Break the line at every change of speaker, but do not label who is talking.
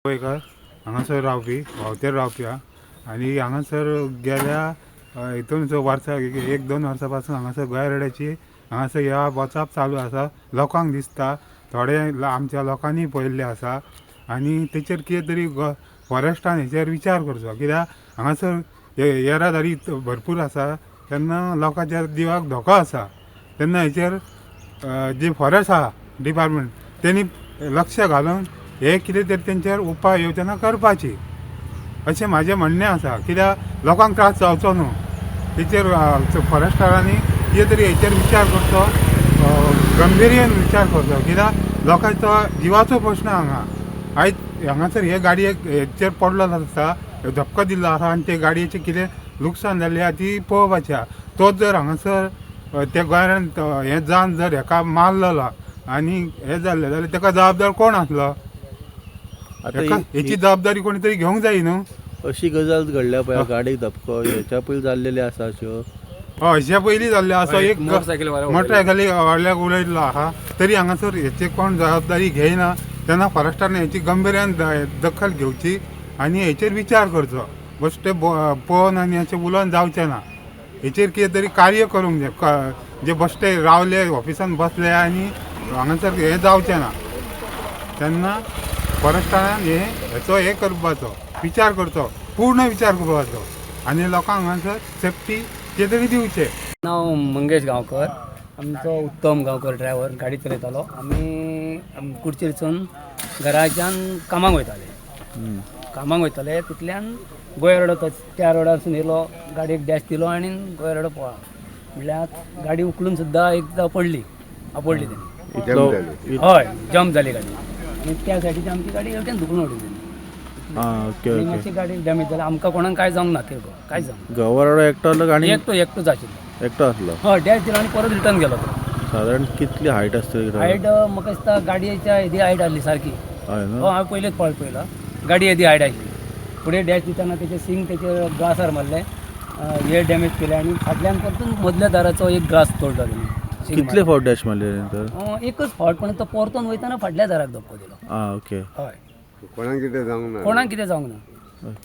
गोंयकार हांगासर रावपी भावतेर रावपी हा आनी हांगासर गेल्या हितून वर्सां 1-2 वर्सां पासून हांगासर गोंयरेड्याची हांगासर येवप वचप चालू आसा. लोकांक दिसता थोडे आमच्या लोकांनी पळयल्ले आसा आनी तेचेर कितें तरी फॉरेस्टान हेचेर विचार करचो, कित्याक हांगासर येरादारी भरपूर आसा तेन्ना लोकांच्या जिवाक धोको आसा. तेन्ना हेचेर जे फॉरेस्ट आहा डिपार्टमेंट तेणी लक्ष घालून हे कितें तरी तेंचेर उपाय योजना करपाची अशें म्हाजें म्हणणें आसा. कित्याक लोकांक त्रास जावचो न्हू तेचेर फॉरेस्टारांनी कितें तरी हेचेर विचार करचो, गंभीर्यान विचार करचो. कित्याक लोकांचो जिवाचो प्रश्न आयज हांगासर हे गाडयेक हेचेर पडलो आसा, धक्को दिल्लो आसा आनी ते गाडयेचें कितें लुकसाण जाल्लें आहा ती पळोवपाची आहा. तोच जर हांगासर त्या गोंयांत हें जावन जर हेका मारलेलो आनी हें जाल्लें जाल्यार तेका जबाबदार कोण आसलो? हेची जबाबदारी कोणी तरी घेवंक जाय न्हू.
अशी गजाल घडल्या पळय, गाडीक धपको हेच्या पयलीं जाल्लेले आसा अश्यो.
हेच्या पयलीं जाल्ले आसा. एक मोटरसायकली व्हडल्याक उडयल्लो आहा, तरी हांगासर हेची कोण जबाबदारी घेयना. तेन्ना फॉरेस्टारान हेची गंभीर्यान दखल घेवची आनी हेचेर विचार करचो. बश्टे पळोवन आनी अशें उलोवन जावचें ना. हेचेर कितें तरी कार्य करूंक जाय. जे बश्टे रावले ऑफिसान बसले आनी हांगासर हें जावचें ना. तेन्ना फॉरेस्टारान हेचो हे करपाचो, विचार करचो, पूर्ण विचार करपाचो आनी लोकांक हांगासर सेफ्टी कितें तरी दिवचें.
नांव मंगेश गांवकर, आमचो उत्तम गांवकर ड्रायव्हर गाडी चलयतालो. आमी कुडचेरसून घराच्यान कामाक वयताले तितल्यान गोंय रोड त्या रोडारसून येयलो, गाडयेक डॅश दिलो आनी गोंय रोड पळा म्हणल्यार गाडी उखलून सुद्दां एकदां पडली तेणी. हय, जम्प जाली गाडी आनी त्या सायडीची आमची गाडी हेवटेन दुखून उडली. मातशी गाडी डॅमेज जाली. आमकां कोणाक काय जावंक ना किरकोळ, काय जावंक
गव्हर्नर एकटो आसलो गाडी?
एकटोच आशिल्लो.
एकटो आसलो?
हय, डॅश दिलो आनी परत रिटर्न गेलो तो.
साधारण कितली हायट आसतली?
हायट म्हाका दिसता गाडयेच्या येदी हायट आसली सारकी. हांव पयलेच पळयला गाडी येदी हायट आसली. फुडें डॅश दितना तेचे सिंग तेचे ग्लासार मारले, हे डॅमेज केले आनी फाटल्यान परतून मदल्या दाराचो एक ग्लास तोडलो तेणी.
कितले फावट डॅश मारले?
एकच फावट, पण तो परतून वयताना फाटल्या दाराक धक्को दिलो.
ओके.
हय,
कोणाक कितें जावंक ना.
कोणाक कितें जावंक ना.